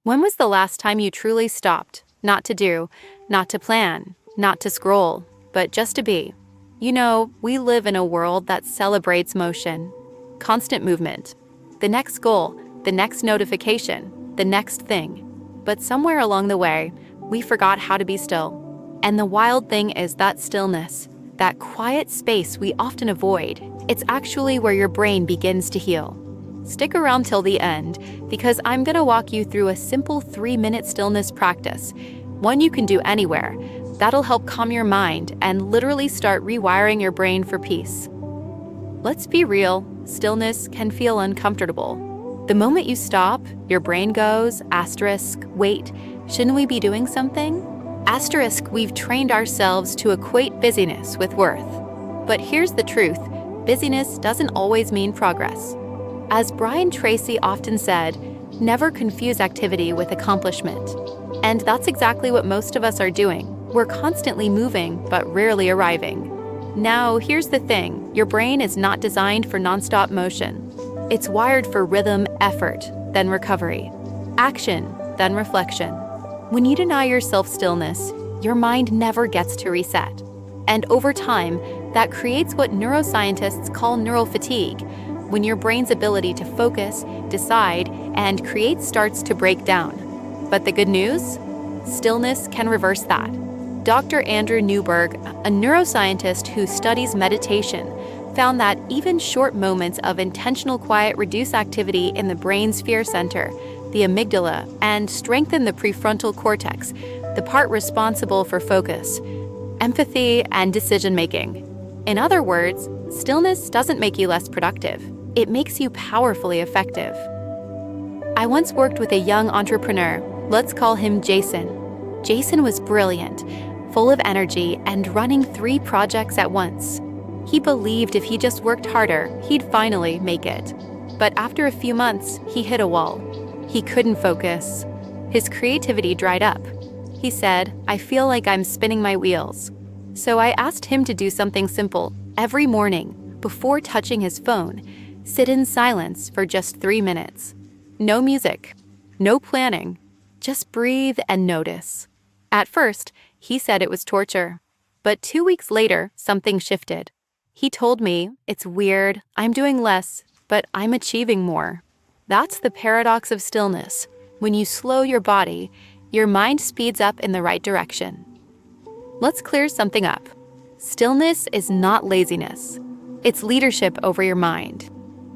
When was the last time you truly stopped? Not to do, not to plan, not to scroll, but just to be. You know, we live in a world that celebrates motion, constant movement, the next goal, the next notification, the next thing. But somewhere along the way, we forgot how to be still. And the wild thing is that stillness, that quiet space we often avoid, it's actually where your brain begins to heal. Stick around till the end, because I'm going to walk you through a simple 3-minute stillness practice, one you can do anywhere, that'll help calm your mind and literally start rewiring your brain for peace. Let's be real, stillness can feel uncomfortable. The moment you stop, your brain goes, wait, shouldn't we be doing something? We've trained ourselves to equate busyness with worth. But here's the truth, busyness doesn't always mean progress. As Brian Tracy often said, never confuse activity with accomplishment. And that's exactly what most of us are doing. We're constantly moving, but rarely arriving. Now, here's the thing, your brain is not designed for nonstop motion. It's wired for rhythm, effort, then recovery, action, then reflection. When you deny yourself stillness, your mind never gets to reset. And over time, that creates what neuroscientists call neural fatigue, when your brain's ability to focus, decide, and create starts to break down. But the good news? Stillness can reverse that. Dr. Andrew Newberg, a neuroscientist who studies meditation, found that even short moments of intentional quiet reduce activity in the brain's fear center, the amygdala, and strengthen the prefrontal cortex, the part responsible for focus, empathy, and decision-making. In other words, stillness doesn't make you less productive. It makes you powerfully effective. I once worked with a young entrepreneur. Let's call him Jason. Jason was brilliant, full of energy, and running 3 projects at once. He believed if he just worked harder, he'd finally make it. But after a few months, he hit a wall. He couldn't focus. His creativity dried up. He said, "I feel like I'm spinning my wheels." So I asked him to do something simple. Every morning, before touching his phone, sit in silence for just 3 minutes. No music, no planning, just breathe and notice. At first, he said it was torture. But 2 weeks later, something shifted. He told me, "It's weird, I'm doing less, but I'm achieving more." That's the paradox of stillness. When you slow your body, your mind speeds up in the right direction. Let's clear something up. Stillness is not laziness. It's leadership over your mind.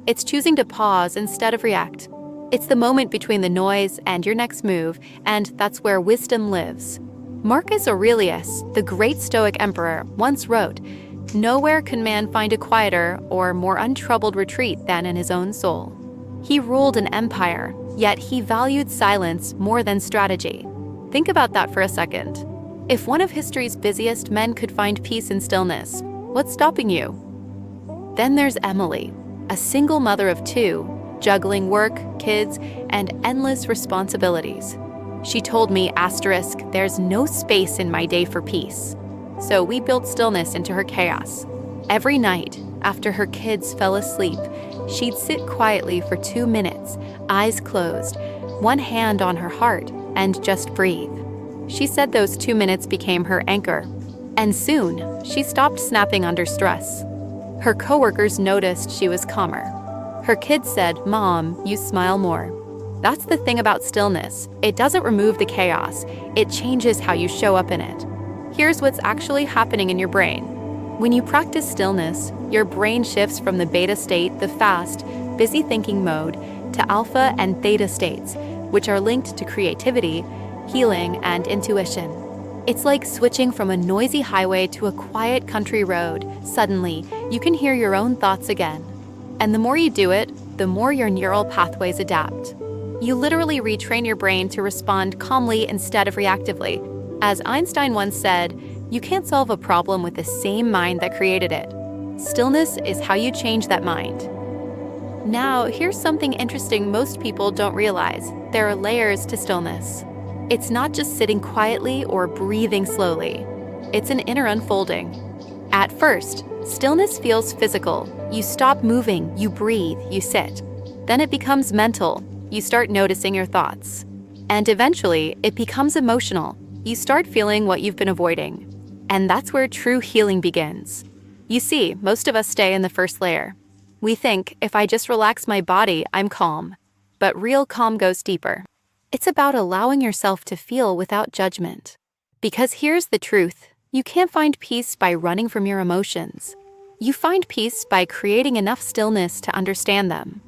It's choosing to pause instead of react. It's the moment between the noise and your next move, and that's where wisdom lives. Marcus Aurelius, the great Stoic emperor, once wrote, "Nowhere can man find a quieter or more untroubled retreat than in his own soul." He ruled an empire, yet he valued silence more than strategy. Think about that for a second. If one of history's busiest men could find peace in stillness, what's stopping you? Then there's Emily, a single mother of 2, juggling work, kids, and endless responsibilities. She told me, "There's no space in my day for peace." So we built stillness into her chaos. Every night, after her kids fell asleep, she'd sit quietly for 2 minutes, eyes closed, one hand on her heart, and just breathe. She said those 2 minutes became her anchor. And soon, she stopped snapping under stress. Her coworkers noticed she was calmer. Her kids said, "Mom, you smile more." That's the thing about stillness. It doesn't remove the chaos. It changes how you show up in it. Here's what's actually happening in your brain. When you practice stillness, your brain shifts from the beta state, the fast, busy thinking mode, to alpha and theta states, which are linked to creativity, healing, and intuition. It's like switching from a noisy highway to a quiet country road. Suddenly, you can hear your own thoughts again. And the more you do it, the more your neural pathways adapt. You literally retrain your brain to respond calmly instead of reactively. As Einstein once said, "You can't solve a problem with the same mind that created it." Stillness is how you change that mind. Now, here's something interesting most people don't realize. There are layers to stillness. It's not just sitting quietly or breathing slowly. It's an inner unfolding. At first, stillness feels physical. You stop moving, you breathe, you sit. Then it becomes mental. You start noticing your thoughts. And eventually, it becomes emotional. You start feeling what you've been avoiding. And that's where true healing begins. You see, most of us stay in the first layer. We think, if I just relax my body, I'm calm. But real calm goes deeper. It's about allowing yourself to feel without judgment. Because here's the truth, you can't find peace by running from your emotions. You find peace by creating enough stillness to understand them.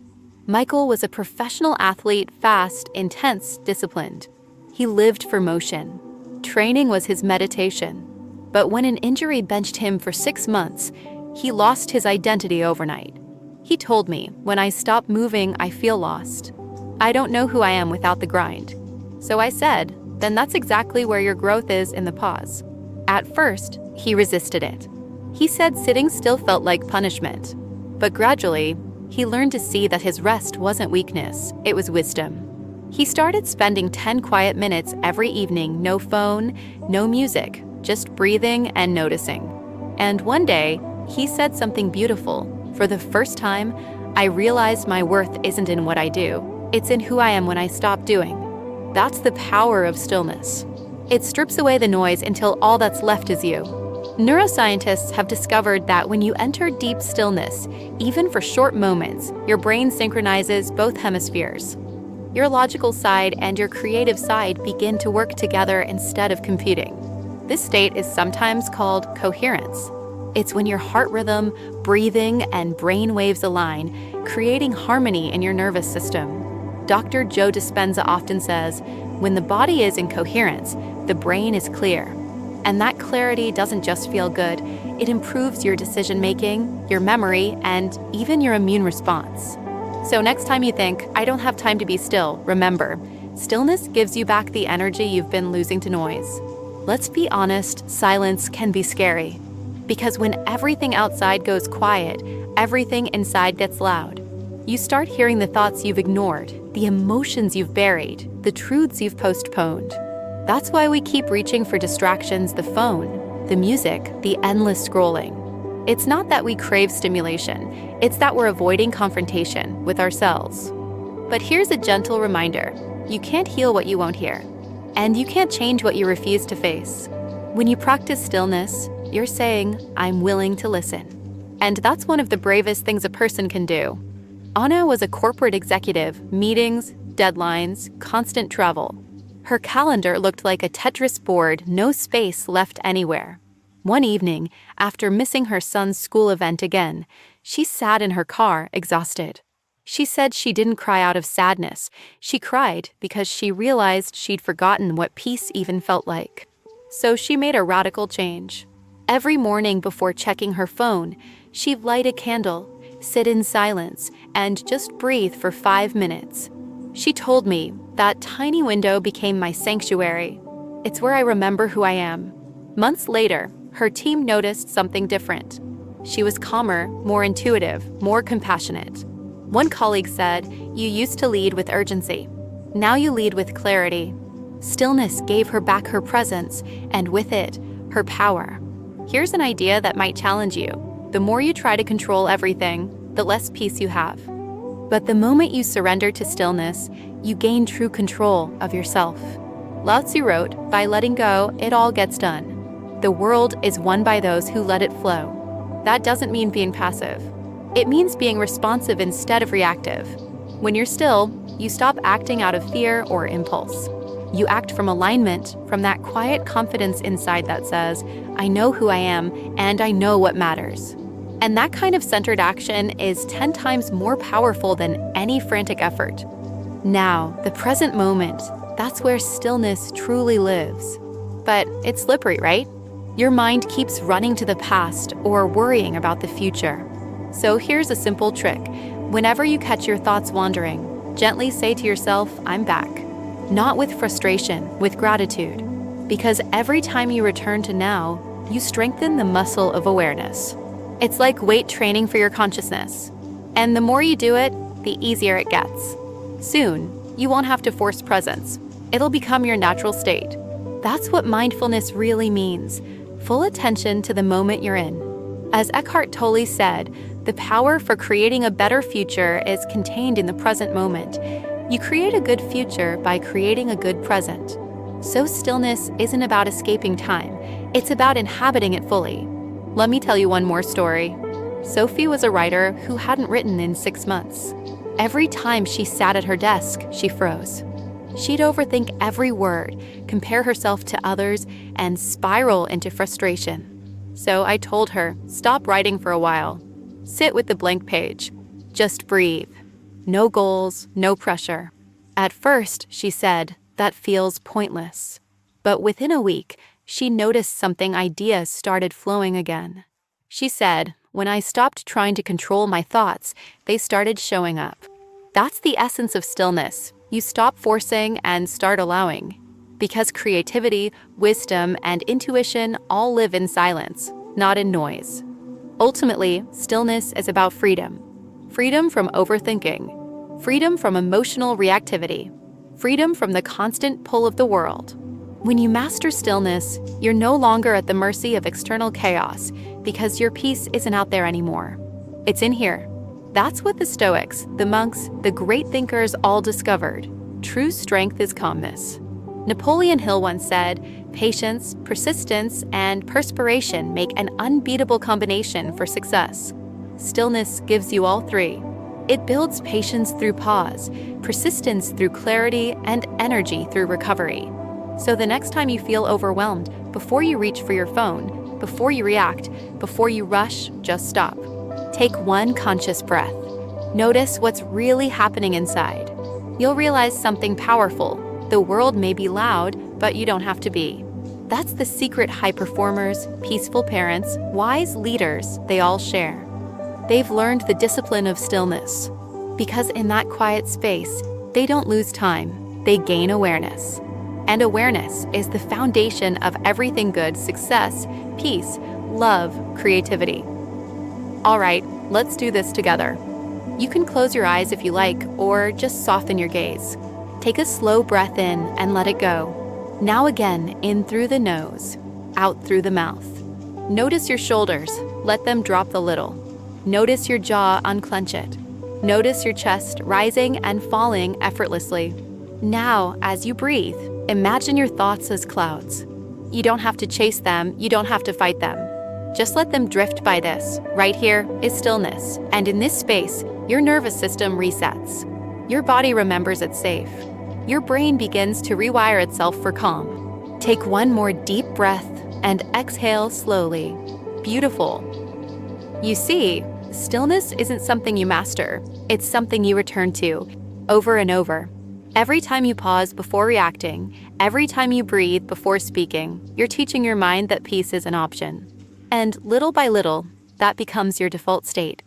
Michael was a professional athlete, fast, intense, disciplined. He lived for motion. Training was his meditation. But when an injury benched him for 6 months, he lost his identity overnight. He told me, when I stop moving, I feel lost. I don't know who I am without the grind. So I said, then that's exactly where your growth is in the pause. At first, he resisted it. He said sitting still felt like punishment. But gradually, he learned to see that his rest wasn't weakness, it was wisdom. He started spending 10 quiet minutes every evening, no phone, no music, just breathing and noticing. And one day, he said something beautiful. For the first time, I realized my worth isn't in what I do. It's in who I am when I stop doing. That's the power of stillness. It strips away the noise until all that's left is you. Neuroscientists have discovered that when you enter deep stillness, even for short moments, your brain synchronizes both hemispheres. Your logical side and your creative side begin to work together instead of competing. This state is sometimes called coherence. It's when your heart rhythm, breathing, and brain waves align, creating harmony in your nervous system. Dr. Joe Dispenza often says, when the body is in coherence, the brain is clear. And that clarity doesn't just feel good, it improves your decision-making, your memory, and even your immune response. So next time you think, I don't have time to be still, remember, stillness gives you back the energy you've been losing to noise. Let's be honest, silence can be scary. Because when everything outside goes quiet, everything inside gets loud. You start hearing the thoughts you've ignored, the emotions you've buried, the truths you've postponed. That's why we keep reaching for distractions, the phone, the music, the endless scrolling. It's not that we crave stimulation, it's that we're avoiding confrontation with ourselves. But here's a gentle reminder, you can't heal what you won't hear, and you can't change what you refuse to face. When you practice stillness, you're saying, I'm willing to listen. And that's one of the bravest things a person can do. Anna was a corporate executive, meetings, deadlines, constant travel. Her calendar looked like a Tetris board, no space left anywhere. One evening, after missing her son's school event again, she sat in her car, exhausted. She said she didn't cry out of sadness. She cried because she realized she'd forgotten what peace even felt like. So she made a radical change. Every morning before checking her phone, she'd light a candle, sit in silence, and just breathe for 5 minutes. She told me, that tiny window became my sanctuary. It's where I remember who I am. Months later, her team noticed something different. She was calmer, more intuitive, more compassionate. One colleague said, you used to lead with urgency. Now you lead with clarity. Stillness gave her back her presence, and with it, her power. Here's an idea that might challenge you. The more you try to control everything, the less peace you have. But the moment you surrender to stillness, you gain true control of yourself. Lao Tzu wrote, by letting go, it all gets done. The world is won by those who let it flow. That doesn't mean being passive. It means being responsive instead of reactive. When you're still, you stop acting out of fear or impulse. You act from alignment, from that quiet confidence inside that says, I know who I am and I know what matters. And that kind of centered action is 10 times more powerful than any frantic effort. Now, the present moment, that's where stillness truly lives. But it's slippery, right? Your mind keeps running to the past or worrying about the future. So here's a simple trick. Whenever you catch your thoughts wandering, gently say to yourself, I'm back. Not with frustration, with gratitude. Because every time you return to now, you strengthen the muscle of awareness. It's like weight training for your consciousness. And the more you do it, the easier it gets. Soon, you won't have to force presence. It'll become your natural state. That's what mindfulness really means. Full attention to the moment you're in. As Eckhart Tolle said, the power for creating a better future is contained in the present moment. You create a good future by creating a good present. So stillness isn't about escaping time, it's about inhabiting it fully. Let me tell you one more story. Sophie was a writer who hadn't written in 6 months. Every time she sat at her desk, she froze. She'd overthink every word, compare herself to others, and spiral into frustration. So I told her, stop writing for a while. Sit with the blank page. Just breathe. No goals, no pressure. At first, she said, that feels pointless. But within a week, she noticed something. Ideas started flowing again. She said, when I stopped trying to control my thoughts, they started showing up. That's the essence of stillness. You stop forcing and start allowing. Because creativity, wisdom, and intuition all live in silence, not in noise. Ultimately, stillness is about freedom. Freedom from overthinking. Freedom from emotional reactivity. Freedom from the constant pull of the world. When you master stillness, you're no longer at the mercy of external chaos because your peace isn't out there anymore. It's in here. That's what the Stoics, the monks, the great thinkers all discovered. True strength is calmness. Napoleon Hill once said, patience, persistence, and perspiration make an unbeatable combination for success. Stillness gives you all three. It builds patience through pause, persistence through clarity, and energy through recovery. So the next time you feel overwhelmed, before you reach for your phone, before you react, before you rush, just stop. Take one conscious breath. Notice what's really happening inside. You'll realize something powerful. The world may be loud, but you don't have to be. That's the secret high performers, peaceful parents, wise leaders they all share. They've learned the discipline of stillness. Because in that quiet space, they don't lose time, they gain awareness. And awareness is the foundation of everything good: success, peace, love, creativity. All right, let's do this together. You can close your eyes if you like, or just soften your gaze. Take a slow breath in and let it go. Now again, in through the nose, out through the mouth. Notice your shoulders, let them drop a little. Notice your jaw, unclench it. Notice your chest rising and falling effortlessly. Now, as you breathe, imagine your thoughts as clouds. You don't have to chase them, you don't have to fight them. Just let them drift by. This, right here, is stillness. And in this space, your nervous system resets. Your body remembers it's safe. Your brain begins to rewire itself for calm. Take one more deep breath and exhale slowly. Beautiful. You see, stillness isn't something you master. It's something you return to, over and over. Every time you pause before reacting, every time you breathe before speaking, you're teaching your mind that peace is an option. And little by little, that becomes your default state.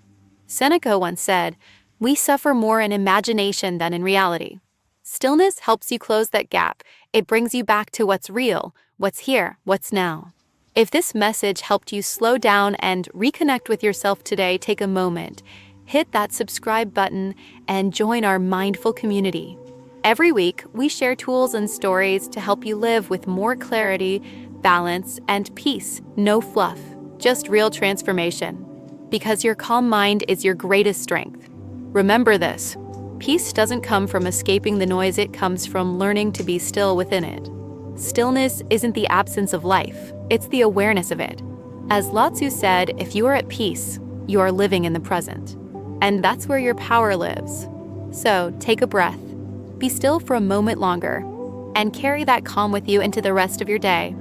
Seneca once said, "We suffer more in imagination than in reality." Stillness helps you close that gap. It brings you back to what's real, what's here, what's now. If this message helped you slow down and reconnect with yourself today, take a moment, hit that subscribe button, and join our mindful community. Every week, we share tools and stories to help you live with more clarity, balance, and peace. No fluff, just real transformation. Because your calm mind is your greatest strength. Remember this: peace doesn't come from escaping the noise, it comes from learning to be still within it. Stillness isn't the absence of life, it's the awareness of it. As Lao Tzu said, if you are at peace, you are living in the present. And that's where your power lives. So take a breath, be still for a moment longer, and carry that calm with you into the rest of your day.